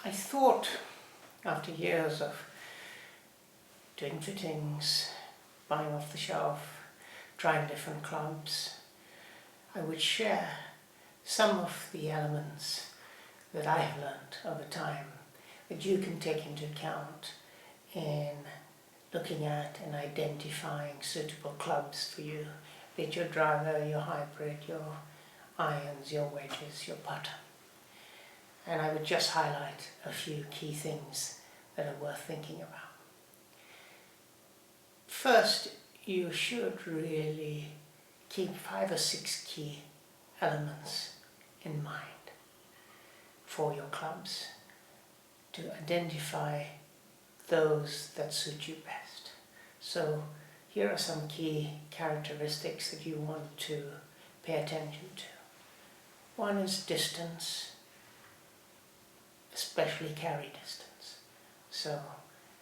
I thought, after years of doing fittings, buying off the shelf, trying different clubs, I would share some of the elements that I have learned over time that you can take into account in looking at and identifying suitable clubs for you, be it your driver, your hybrid, your irons, your wedges, your putter. And I would just highlight a few key things that are worth thinking about. First, you should really keep 5 or 6 key elements in mind for your clubs to identify those that suit you best. So here are some key characteristics that you want to pay attention to. One is distance, especially carry distance. So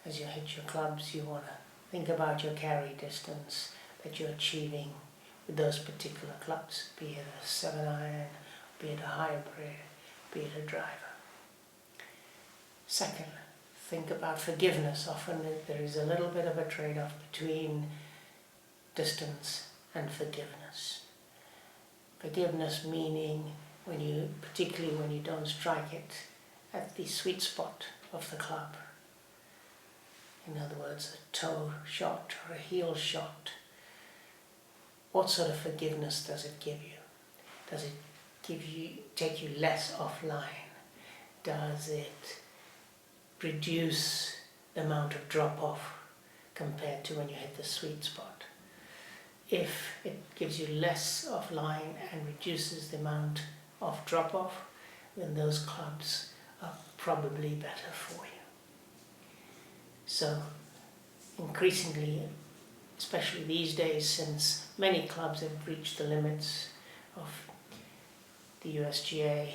as you hit your clubs, you want to think about your carry distance that you're achieving with those particular clubs, be it a 7-iron, be it a hybrid, be it a driver. Second, think about forgiveness. Often there is a little bit of a trade-off between distance and forgiveness. Forgiveness meaning particularly when you don't strike it at the sweet spot of the club. In other words, a toe shot or a heel shot. What sort of forgiveness does it give you? Does it take you less offline? Does it reduce the amount of drop-off compared to when you hit the sweet spot? If it gives you less offline and reduces the amount of drop-off, then those clubs are probably better for you. So increasingly, especially these days, since many clubs have reached the limits of the USGA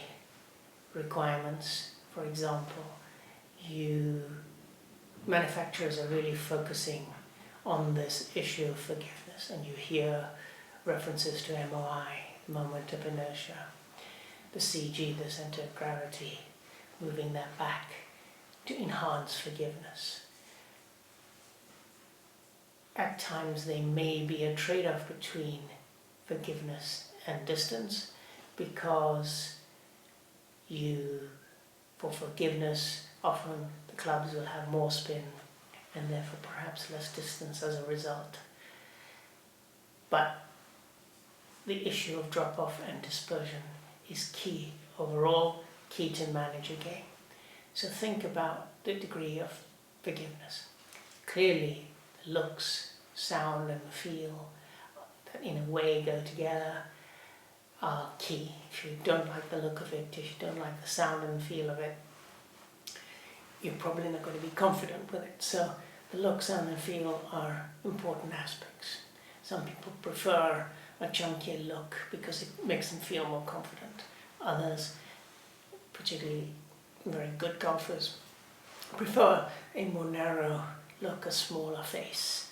requirements, for example, manufacturers are really focusing on this issue of forgiveness, and you hear references to MOI, moment of inertia, the CG, the center of gravity, moving that back to enhance forgiveness. At times there may be a trade-off between forgiveness and distance, because for forgiveness, often the clubs will have more spin and therefore perhaps less distance as a result. But the issue of drop-off and dispersion is key, overall key to manage a game. So think about the degree of forgiveness. Clearly, the looks, sound and feel that in a way go together are key. If you don't like the look of it, if you don't like the sound and feel of it, you're probably not going to be confident with it. So the look, sound and feel are important aspects. Some people prefer a chunkier look because it makes them feel more confident. Others, particularly very good golfers, prefer a more narrow look, a smaller face,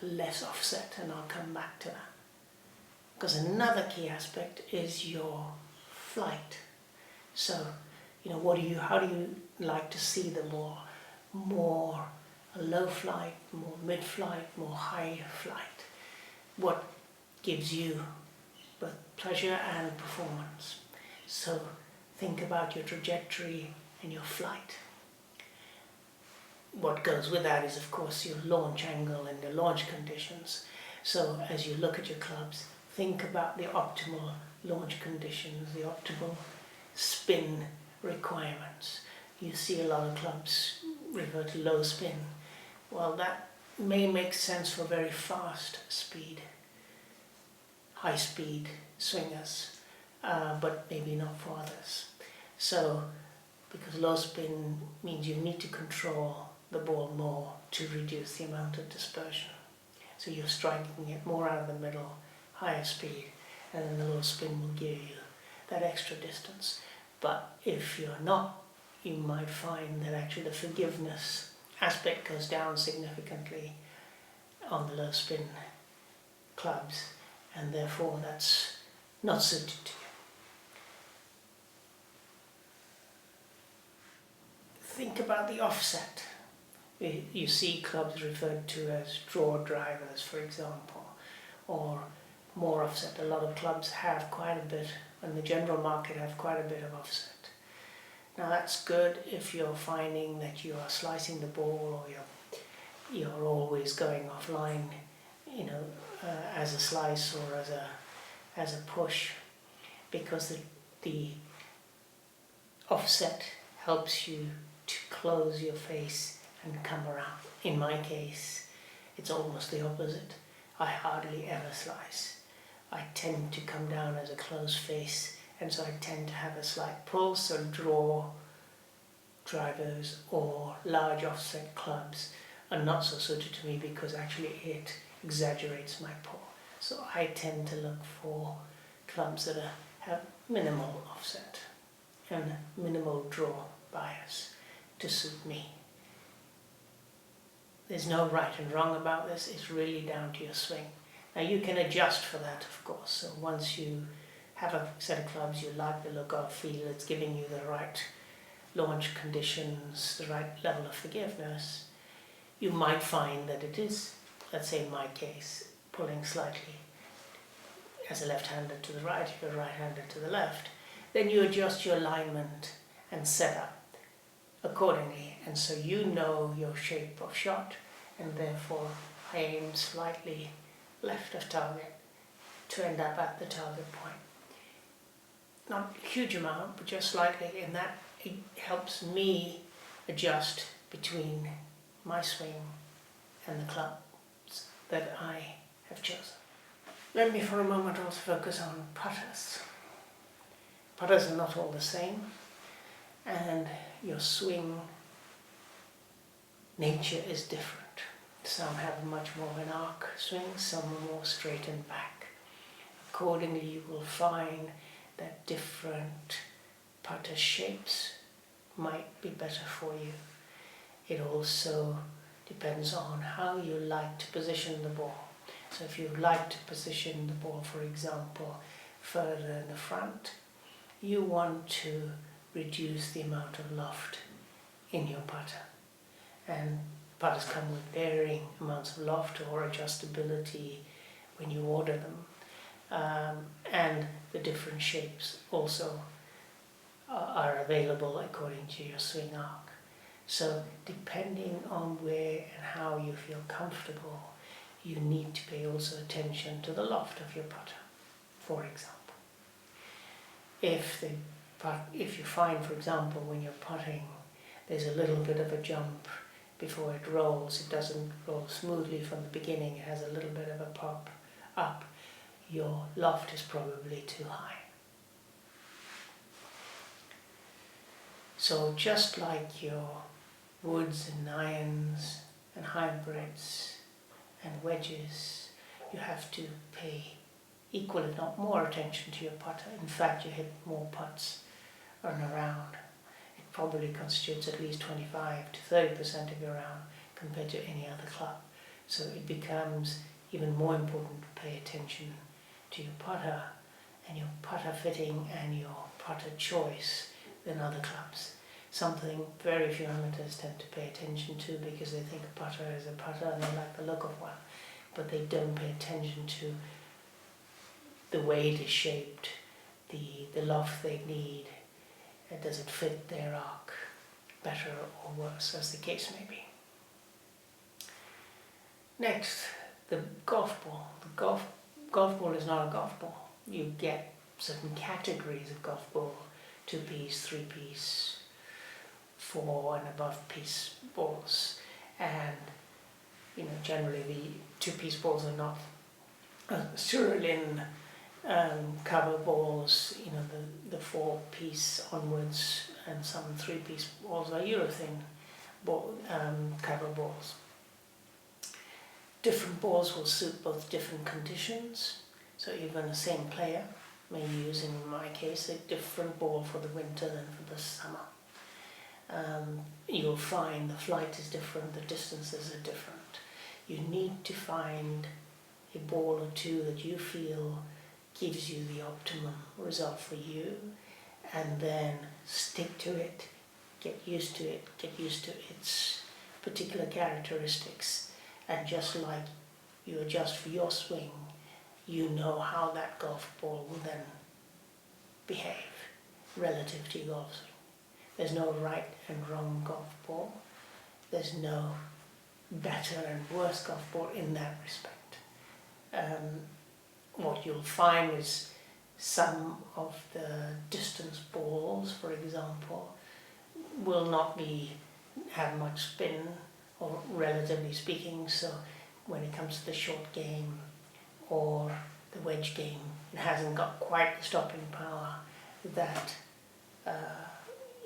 less offset, and I'll come back to that. Because another key aspect is your flight. So, how do you like to see the ball? More low flight, more mid-flight, more high flight? What gives you both pleasure and performance? So think about your trajectory and your flight. What goes with that is, of course, your launch angle and the launch conditions. So as you look at your clubs, think about the optimal launch conditions, the optimal spin requirements. You see a lot of clubs revert to low spin. Well, that may make sense for very fast speed, high speed swingers, but maybe not for others. So, because low spin means you need to control the ball more to reduce the amount of dispersion. So you're striking it more out of the middle, higher speed, and then the low spin will give you that extra distance. But if you're not, you might find that actually the forgiveness aspect goes down significantly on the low spin clubs, and therefore that's not suited to you. think about the offset. You see clubs referred to as draw drivers, for example, or more offset. A lot of clubs have quite a bit, and the general market have quite a bit of offset. Now that's good if you're finding that you are slicing the ball, or you're always going offline, as a slice or as a push, because the offset helps you to close your face and come around. In my case, it's almost the opposite. I hardly ever slice. I tend to come down as a closed face, and so I tend to have a slight pull, so draw drivers or large offset clubs are not so suited to me because actually it exaggerates my pull. So I tend to look for clubs that have minimal offset and minimal draw bias to suit me. There's no right and wrong about this, it's really down to your swing. Now you can adjust for that, of course. So once you have a set of clubs you like the look of, feel it's giving you the right launch conditions, the right level of forgiveness, you might find that it is, let's say in my case, pulling slightly as a left-hander to the right, if you're a right-hander to the left. Then you adjust your alignment and setup accordingly, and so you know your shape of shot, and therefore I aim slightly left of target to end up at the target point. Not a huge amount, but just slightly, and that it helps me adjust between my swing and the clubs that I have chosen. Let me for a moment also focus on putters. Putters are not all the same, and your swing nature is different. Some have much more of an arc swing, some are more straightened back. Accordingly, you will find that different putter shapes might be better for you. It also depends on how you like to position the ball. So if you like to position the ball, for example, further in the front, you want to reduce the amount of loft in your putter. And putters come with varying amounts of loft or adjustability when you order them. And the different shapes also are available according to your swing arc. So depending on where and how you feel comfortable, you need to pay also attention to the loft of your putter, for example. If you find, for example, when you're putting, there's a little bit of a jump before it rolls, it doesn't roll smoothly from the beginning, it has a little bit of a pop up, your loft is probably too high. So just like your woods and irons and hybrids and wedges, you have to pay equal if not more attention to your putter. In fact, you hit more putts on a round. It probably constitutes at least 25 to 30% of your round compared to any other club. So it becomes even more important to pay attention to your putter and your putter fitting and your putter choice than other clubs. Something very few amateurs tend to pay attention to because they think a putter is a putter and they like the look of one, but they don't pay attention to the way it is shaped, the loft they need, does it fit their arc better or worse, as the case may be. Next, the golf ball. The golf ball is not a golf ball. You get certain categories of golf ball, 2-piece, 3-piece, 4 and above piece balls, and generally the 2-piece balls are not Cerulean cover balls, the 4-piece onwards, and some 3-piece balls are urethane cover balls. Different balls will suit both different conditions, so even the same player may use, in my case, a different ball for the winter than for the summer. You'll find the flight is different, the distances are different. You need to find a ball or two that you feel gives you the optimum result for you, and then stick to it, get used to it, get used to its particular characteristics, and just like you adjust for your swing, you know how that golf ball will then behave relative to your golf swing. There's no right and wrong golf ball. There's no better and worse golf ball in that respect. What you'll find is some of the distance balls, for example, will not have much spin, or relatively speaking, so when it comes to the short game or the wedge game, it hasn't got quite the stopping power that a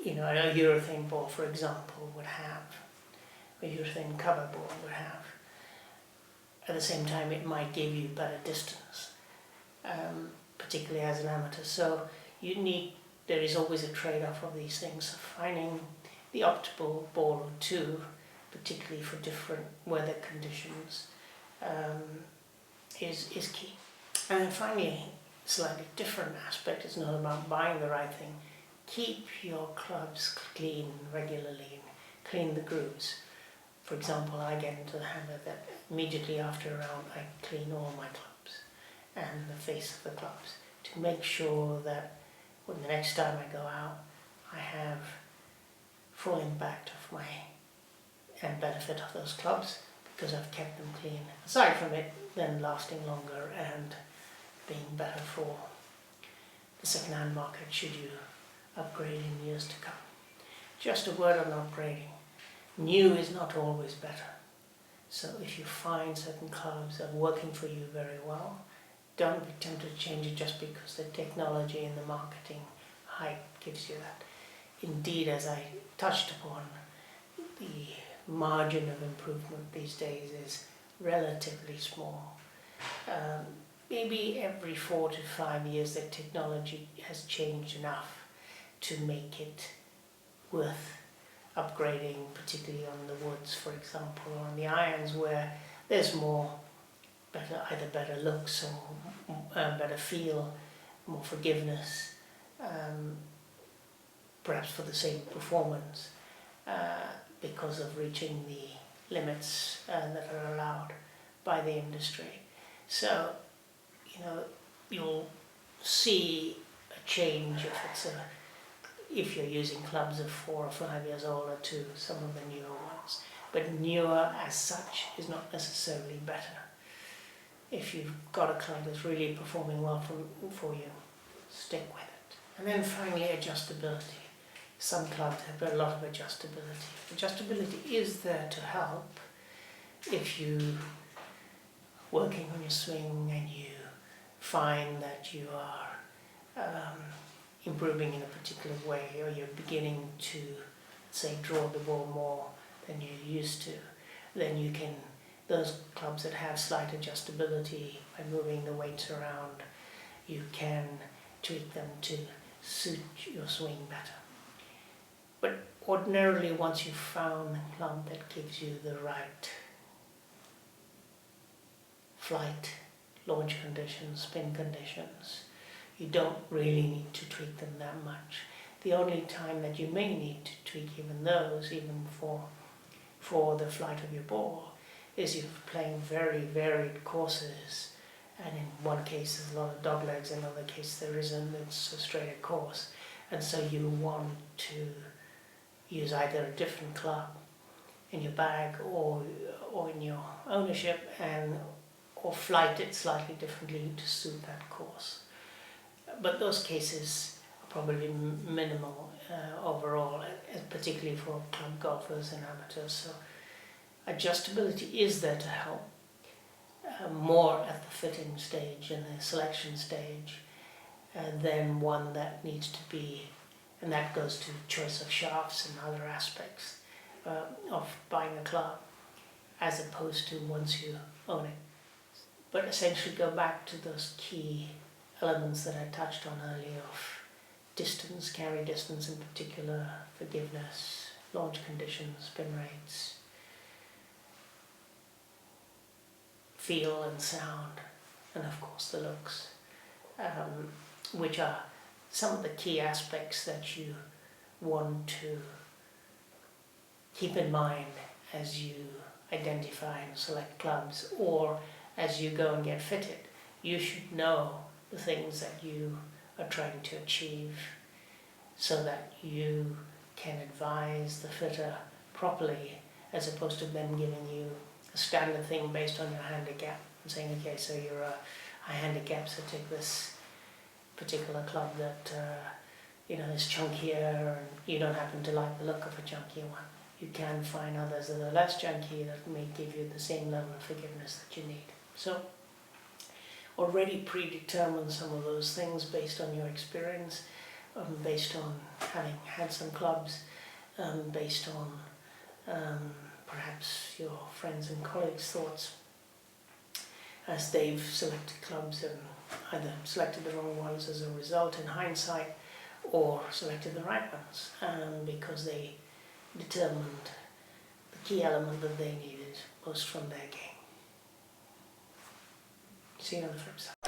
urethane ball, for example, would have, a urethane cover ball would have. At the same time, it might give you better distance, particularly as an amateur. So there is always a trade-off of these things. So finding the optimal ball or two, particularly for different weather conditions, is key. And then finally, a slightly different aspect, it's not about buying the right thing. Keep your clubs clean regularly, clean the grooves. For example, I get into the habit that immediately after a round I clean all my clubs and the face of the clubs to make sure that when the next time I go out, I have full impact of my and benefit of those clubs because I've kept them clean. Aside from it then lasting longer and being better for the second-hand market should you upgrade in years to come. Just a word on upgrading. New is not always better. So if you find certain clubs are working for you very well, don't be tempted to change it just because the technology and the marketing hype gives you that. Indeed, as I touched upon, the margin of improvement these days is relatively small. Maybe every 4 to 5 years the technology has changed enough to make it worth upgrading, particularly on the woods, for example, or on the irons, where there's either better looks or better feel, more forgiveness, perhaps for the same performance, because of reaching the limits that are allowed by the industry. So, you'll see a change if you're using clubs of 4 or 5 years older to some of the newer ones. But newer as such is not necessarily better. If you've got a club that's really performing well for you, stick with it. And then finally, adjustability. Some clubs have a lot of adjustability. Adjustability is there to help if you're working on your swing and you find that you are improving in a particular way, or you're beginning to, say, draw the ball more than you used to, then those clubs that have slight adjustability, by moving the weights around, you can tweak them to suit your swing better. But ordinarily, once you've found the club that gives you the right flight, launch conditions, spin conditions, you don't really need to tweak them that much. The only time that you may need to tweak even those, even for the flight of your ball, is if you're playing very varied courses, and in one case there's a lot of doglegs, in another case there isn't, it's a straighter course, and so you want to use either a different club in your bag or in your ownership, or flight it slightly differently to suit that course. But those cases are probably minimal overall, particularly for club golfers and amateurs. So adjustability is there to help, more at the fitting stage and the selection stage, than one that needs to be, and that goes to choice of shafts and other aspects of buying a club, as opposed to once you own it. But essentially go back to those key elements that I touched on earlier of distance, carry distance in particular, forgiveness, launch conditions, spin rates, feel and sound, and of course the looks, which are some of the key aspects that you want to keep in mind as you identify and select clubs, or as you go and get fitted. You should know the things that you are trying to achieve so that you can advise the fitter properly, as opposed to them giving you a standard thing based on your handicap and saying, okay, so you're a handicap, so take this particular club that is chunkier, and you don't happen to like the look of a chunkier one. You can find others that are less chunky that may give you the same level of forgiveness that you need. So already predetermine some of those things based on your experience, based on having had some clubs, based on perhaps your friends and colleagues' thoughts as they've selected clubs and either selected the wrong ones as a result in hindsight, or selected the right ones because they determined the key element that they needed most from their game. See you on the flip side.